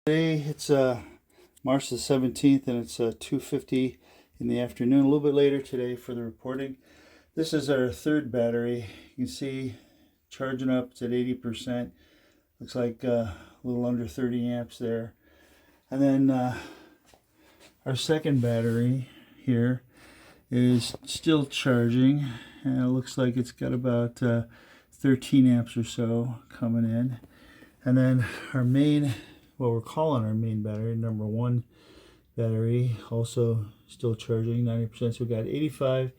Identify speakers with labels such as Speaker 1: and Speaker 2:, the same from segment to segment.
Speaker 1: Today it's March the 17th and it's 2:50 in the afternoon, a little bit later today for the reporting. This is our third battery. You can see charging up, it's at 80%. Looks like a little under 30 amps there. And then our second battery here is still charging, and it looks like it's got about 13 amps or so coming in. And then our main, what we're calling our main battery, number one battery, also still charging 90%. So we got 85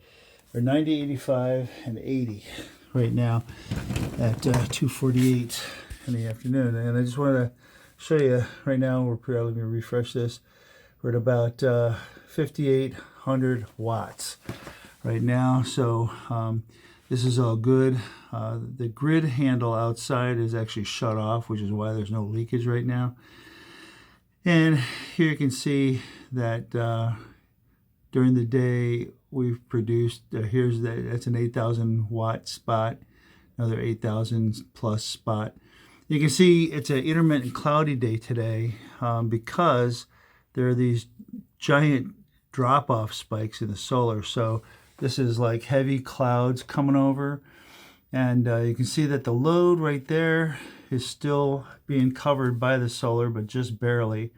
Speaker 1: or 90, 85, and 80 right now at 2:48 in the afternoon. And I just want to show you right now, we're probably going to refresh this. We're at about 5,800 watts right now. So this is all good. The grid handle outside is actually shut off, which is why there's no leakage right now. And here you can see that during the day we've produced, that's an 8,000 watt spot, another 8,000 plus spot. You can see it's an intermittent cloudy day today because there are these giant drop-off spikes in the solar. So this is like heavy clouds coming over, and you can see that the load right there is still being covered by the solar, but just barely.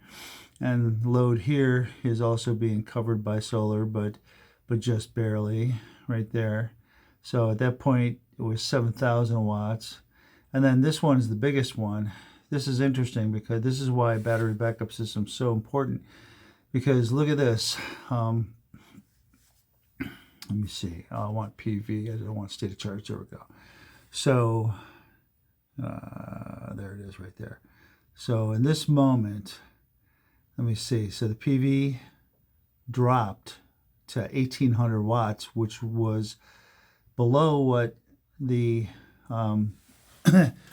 Speaker 1: And load here is also being covered by solar, but just barely right there. So at that point it was 7,000 watts. And then this one's the biggest one. This is interesting because this is why battery backup system is so important. Because look at this. Let me see. Oh, I want PV. I don't want state of charge. There we go. So there it is right there. So in this moment, let me see. So the PV dropped to 1,800 watts, which was below what the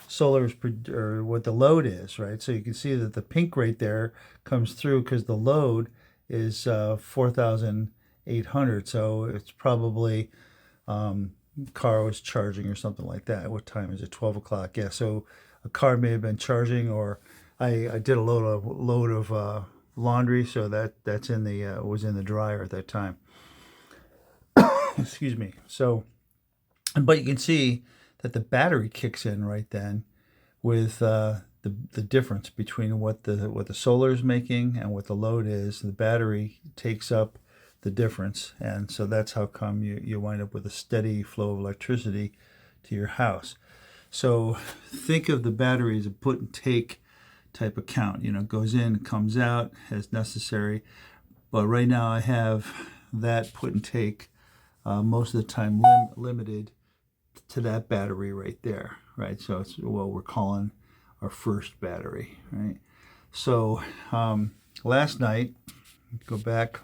Speaker 1: solar is, or what the load is, right? So you can see that the pink right there comes through because the load is 4,800. So it's probably car was charging or something like that. What time is it? 12 o'clock. Yeah. So a car may have been charging, or I did a load of laundry, so that's in the was in the dryer at that time. Excuse me. So, but you can see that the battery kicks in right then with the difference between what the solar is making and what the load is. The battery takes up the difference, and so that's how come you wind up with a steady flow of electricity to your house. So think of the battery as a put and take type account. You know, goes in, comes out as necessary. But right now I have that put and take most of the time limited to that battery right there, right? So it's what we're calling our first battery, right? So last night, go back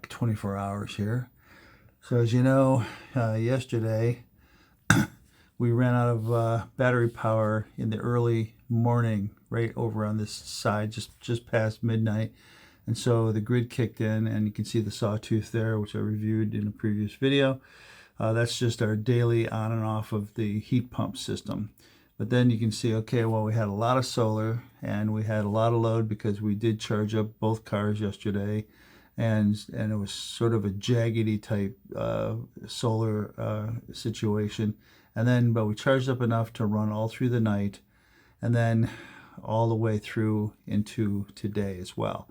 Speaker 1: 24 hours here. So as you know, yesterday we ran out of battery power in the early morning, right over on this side, just past midnight. And so the grid kicked in, and you can see the sawtooth there, which I reviewed in a previous video. That's just our daily on and off of the heat pump system. But then you can see, okay, well, we had a lot of solar and we had a lot of load because we did charge up both cars yesterday, and it was sort of a jaggedy type solar situation. And then, but we charged up enough to run all through the night, and then all the way through into today as well.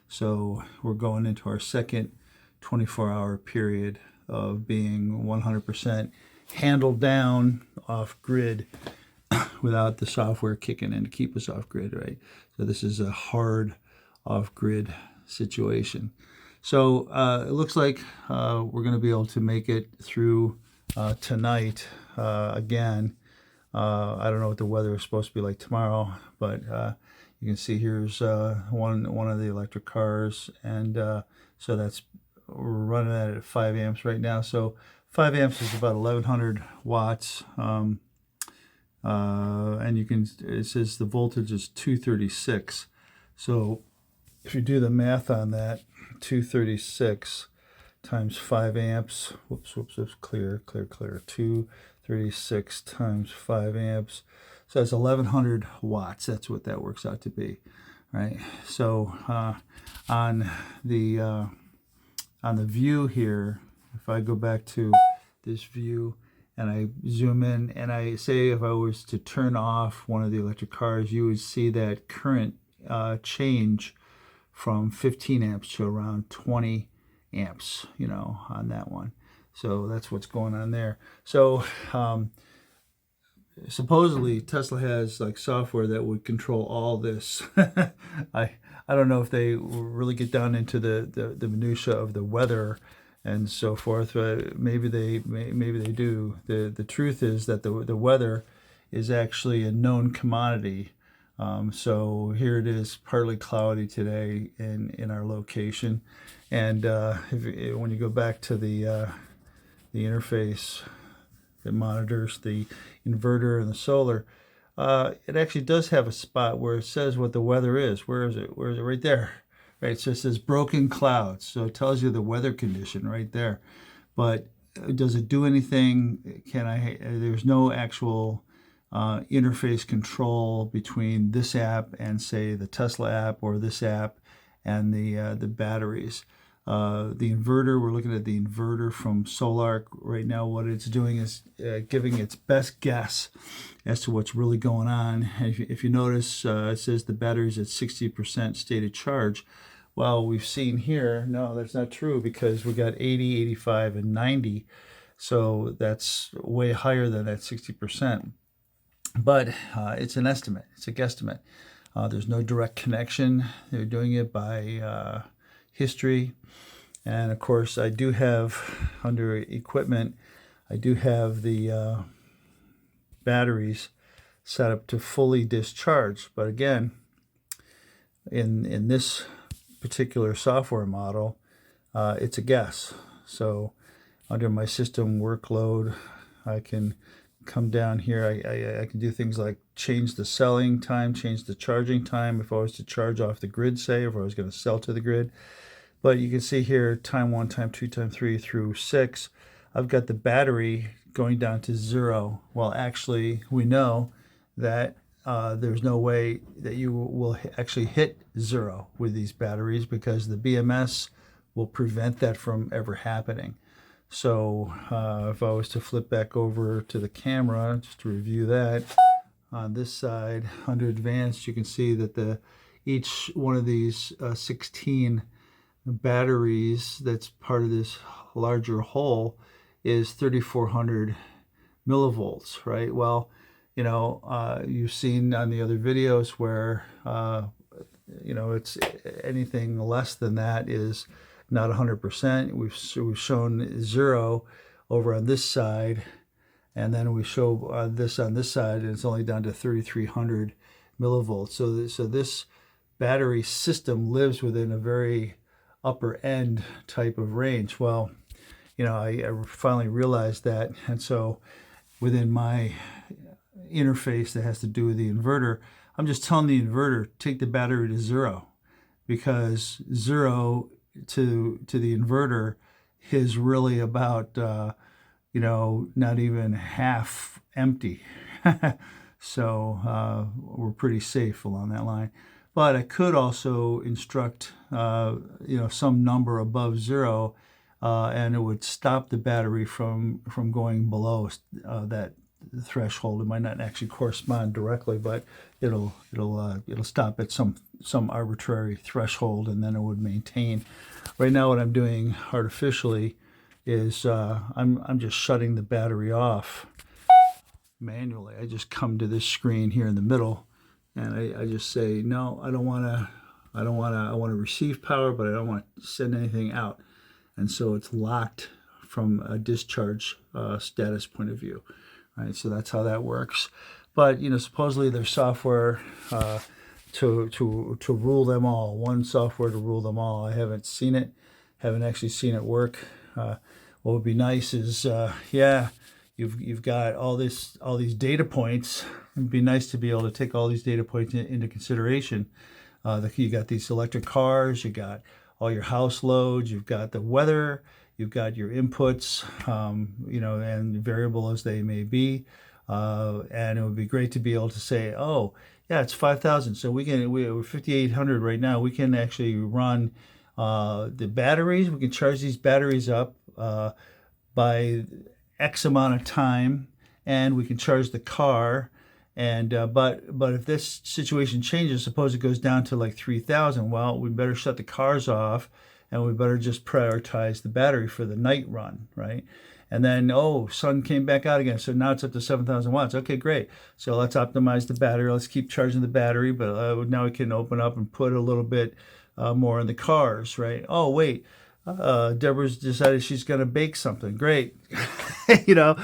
Speaker 1: So we're going into our second 24-hour period of being 100% handled down off grid without the software kicking in to keep us off grid, right? So this is a hard off grid situation. So it looks like we're going to be able to make it through tonight again. I don't know what the weather is supposed to be like tomorrow, but you can see here's one of the electric cars, and so we're running at 5 amps right now. So 5 amps is about 1,100 watts, and it says the voltage is 236. So if you do the math on that, 236 times 5 amps, whoops, clear, 236 times 5 amps. So it's 1100 watts. That's what that works out to be, right? So on the view here, if I go back to this view and I zoom in and I say if I was to turn off one of the electric cars, you would see that current change from 15 amps to around 20 amps, you know, on that one. So that's what's going on there. So supposedly Tesla has like software that would control all this. I don't know if they really get down into the minutia of the weather and so forth. Maybe they do. The truth is that the weather is actually a known commodity. So here it is, partly cloudy today in our location, and when you go back to the interface that monitors the inverter and the solar, it actually does have a spot where it says what the weather is. Where is it? Where is it? Right there. Right. So it says broken clouds. So it tells you the weather condition right there. But does it do anything? There's no actual interface control between this app and say the Tesla app, or this app and the batteries. The inverter, we're looking at the inverter from Sol-Ark right now. What it's doing is giving its best guess as to what's really going on. And if you notice, it says the battery's at 60% stated charge. Well, we've seen here, no, that's not true, because we got 80, 85, and 90. So that's way higher than that 60%. But it's an estimate. It's a guesstimate. There's no direct connection. They're doing it by history. And of course, I do have, under equipment, I do have the batteries set up to fully discharge. But again, in this particular software model, it's a guess. So under my system workload, I can come down here. I can do things like change the selling time, change the charging time if I was to charge off the grid, say, if I was going to sell to the grid. But you can see here, time 1, time 2, time 3 through 6, I've got the battery going down to 0. Well, actually, we know that there's no way that you will actually hit 0 with these batteries, because the BMS will prevent that from ever happening. So if I was to flip back over to the camera, just to review that, on this side, under advanced, you can see that each one of these 16 batteries that's part of this larger whole is 3,400 millivolts, right? Well, you know, you've seen on the other videos where, you know, it's anything less than that is not 100%. We've shown 0 over on this side, and then we show this on this side, and it's only down to 3,300 millivolts. So this battery system lives within a very upper end type of range. Well, you know, I finally realized that, and so within my interface that has to do with the inverter, I'm just telling the inverter, take the battery to 0, because 0 to the inverter is really about you know, not even half empty. So we're pretty safe along that line. But I could also instruct you know, some number above 0, and it would stop the battery from going below that threshold. It might not actually correspond directly, but it'll stop at some arbitrary threshold, and then it would maintain. Right now, what I'm doing artificially is I'm just shutting the battery off manually. I just come to this screen here in the middle, and I just say, no, I want to receive power, but I don't want to send anything out. And so it's locked from a discharge status point of view. Right, so that's how that works. But you know, supposedly there's software to rule them all. One software to rule them all. I haven't seen it. Haven't actually seen it work. What would be nice is, yeah, you've got all these data points. It'd be nice to be able to take all these data points into consideration. You got these electric cars. You got all your house loads. You've got the weather. You've got your inputs, you know, and variable as they may be. And it would be great to be able to say, oh, yeah, it's 5,000. So we're 5,800 right now. We can actually run the batteries. We can charge these batteries up by X amount of time, and we can charge the car. And but if this situation changes, suppose it goes down to like 3,000, well, we better shut the cars off, and we better just prioritize the battery for the night run, right? And then, oh, sun came back out again, so now it's up to 7,000 watts. Okay, great. So let's optimize the battery. Let's keep charging the battery, but now we can open up and put a little bit more in the cars, right? Oh, wait. Deborah's decided she's going to bake something. Great. You know,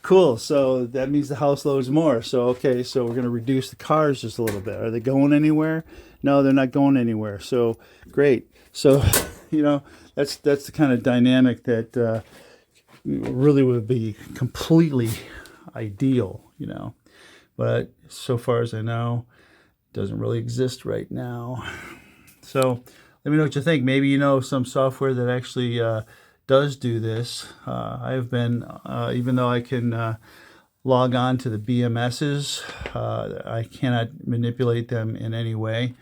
Speaker 1: cool. So that means the house loads more. So, okay, so we're going to reduce the cars just a little bit. Are they going anywhere? No, they're not going anywhere. So, great. So, you know, that's the kind of dynamic that really would be completely ideal, you know. But so far as I know, it doesn't really exist right now. So let me know what you think. Maybe you know some software that actually does do this. I have been, even though I can log on to the BMSs, I cannot manipulate them in any way.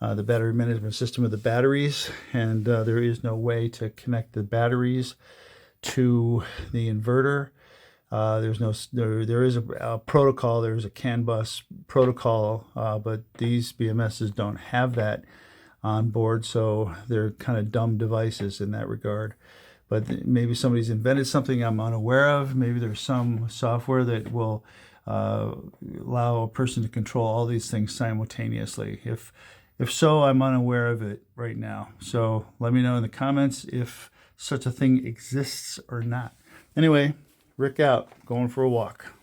Speaker 1: The battery management system of the batteries, and there is no way to connect the batteries to the inverter. There is a protocol. There's a CAN bus protocol, but these BMSs don't have that on board, so they're kind of dumb devices in that regard. But maybe somebody's invented something I'm unaware of. Maybe there's some software that will allow a person to control all these things simultaneously. If so, I'm unaware of it right now. So let me know in the comments if such a thing exists or not. Anyway, Rick out, going for a walk.